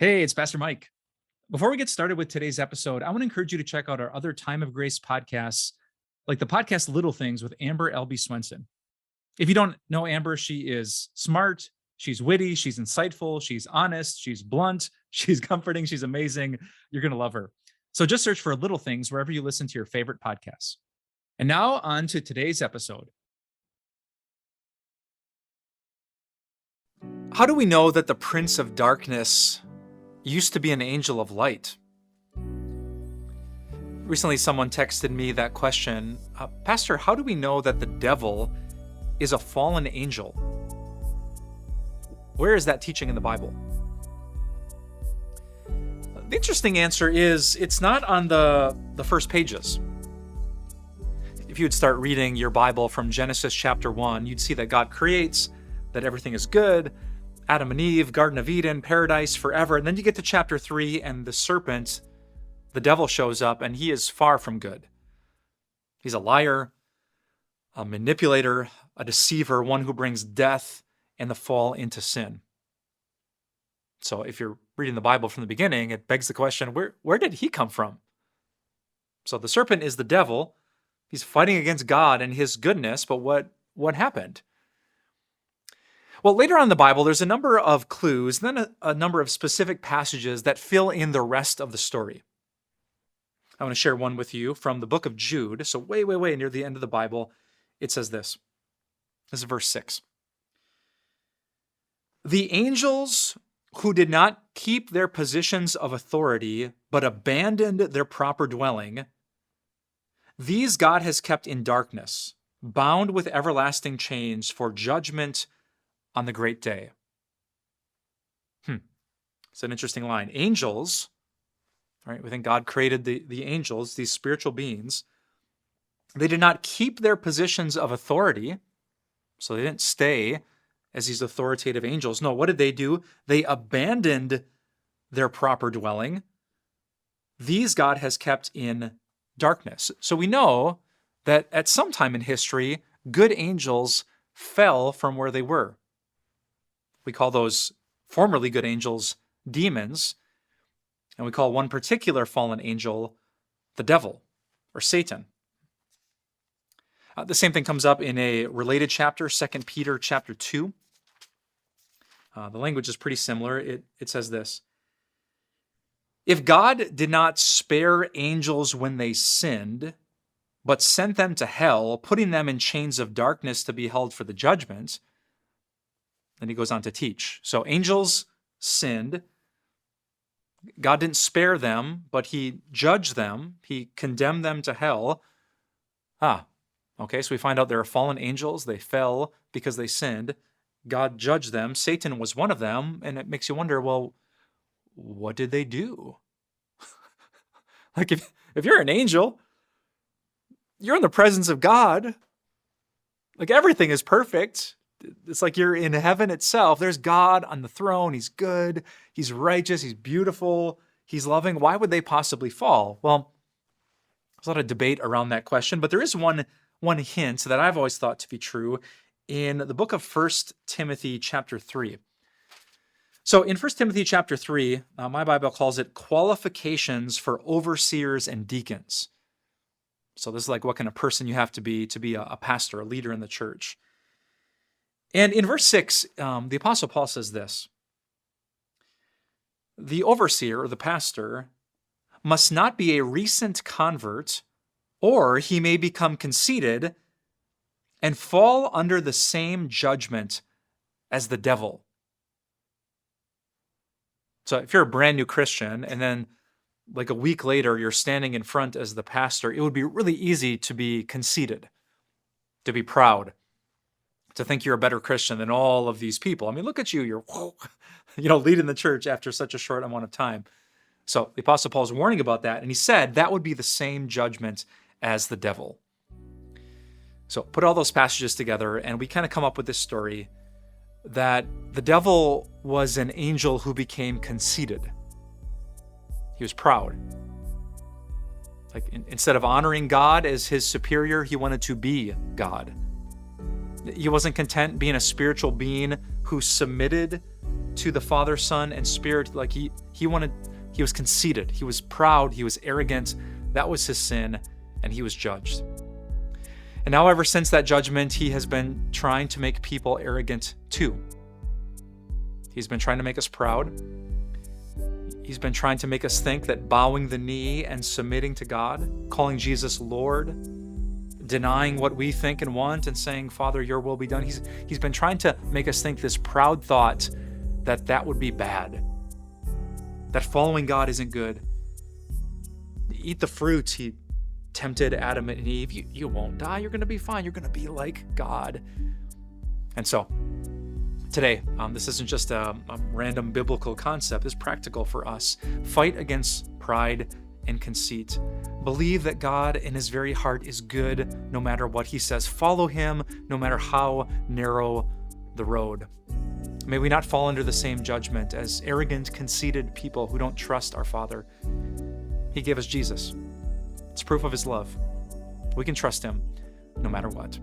Hey, it's Pastor Mike. Before we get started with today's episode, I want to encourage you to check out our other Time of Grace podcasts, like the podcast Little Things with Albee Swenson. If you don't know Amber, she is smart, she's witty, she's insightful, she's honest, she's blunt, she's comforting, she's amazing. You're going to love her. So just search for Little Things wherever you listen to your favorite podcasts. And now on to today's episode. How do we know that the Prince of Darkness used to be an angel of light? Recently, someone texted me that question, Pastor, how do we know that the devil is a fallen angel? Where is that teaching in the Bible? The interesting answer is it's not on the first pages. If you would start reading your Bible from Genesis chapter 1, you'd see that God creates, that everything is good, Adam and Eve, Garden of Eden, paradise forever. And then you get to chapter 3 and the serpent, the devil, shows up and he is far from good. He's a liar, a manipulator, a deceiver, one who brings death and the fall into sin. So if you're reading the Bible from the beginning, it begs the question, where did he come from? So the serpent is the devil. He's fighting against God and his goodness, but what happened? Well, later on in the Bible, there's a number of clues, and then a number of specific passages that fill in the rest of the story. I want to share one with you from the book of Jude. So way near the end of the Bible, it says this. This is verse 6. The angels who did not keep their positions of authority, but abandoned their proper dwelling, these God has kept in darkness, bound with everlasting chains for judgment on the great day. It's an interesting line. Angels, right? We think God created the angels, these spiritual beings. They did not keep their positions of authority, so they didn't stay as these authoritative angels. No, what did they do? They abandoned their proper dwelling. These God has kept in darkness. So we know that at some time in history, good angels fell from where they were. We call those formerly good angels demons, and we call one particular fallen angel the devil, or Satan. The same thing comes up in a related chapter, 2 Peter chapter 2. The language is pretty similar. It says this. If God did not spare angels when they sinned, but sent them to hell, putting them in chains of darkness to be held for the judgment, then he goes on to teach. So angels sinned. God didn't spare them, but he judged them. He condemned them to hell. Okay, so we find out there are fallen angels. They fell because they sinned. God judged them. Satan was one of them, and it makes you wonder, well, what did they do? Like if you're an angel, you're in the presence of God. Like everything is perfect. It's like you're in heaven itself. There's God on the throne. He's good. He's righteous. He's beautiful. He's loving. Why would they possibly fall? Well, there's a lot of debate around that question, but there is one hint that I've always thought to be true in the book of 1 Timothy chapter 3. So in 1 Timothy chapter 3, my Bible calls it qualifications for overseers and deacons. So this is like what kind of person you have to be a pastor, a leader in the church. And in verse 6, the Apostle Paul says this. The overseer, or the pastor, must not be a recent convert, or he may become conceited and fall under the same judgment as the devil. So if you're a brand new Christian, and then like a week later, you're standing in front as the pastor, it would be really easy to be conceited, to be proud, to think you're a better Christian than all of these people. I mean, look at you, you're leading the church after such a short amount of time. So the Apostle Paul is warning about that, and he said that would be the same judgment as the devil. So put all those passages together, and we kind of come up with this story that the devil was an angel who became conceited. He was proud. Like instead of honoring God as his superior, he wanted to be God. He wasn't content being a spiritual being who submitted to the Father, Son, and Spirit. Like he was conceited, he was proud, he was arrogant. That was his sin, and he was judged. And now, ever since that judgment, he has been trying to make people arrogant too. He's been trying to make us proud. He's been trying to make us think that bowing the knee and submitting to God, calling Jesus Lord, denying what we think and want and saying, Father, your will be done. He's been trying to make us think this proud thought that would be bad, that following God isn't good. Eat the fruit, he tempted Adam and Eve. You won't die. You're going to be fine. You're going to be like God. And so today, this isn't just a random biblical concept. It's practical for us. Fight against pride and conceit. Believe that God in his very heart is good no matter what he says. Follow him no matter how narrow the road. May we not fall under the same judgment as arrogant, conceited people who don't trust our Father. He gave us Jesus. It's proof of his love. We can trust him no matter what.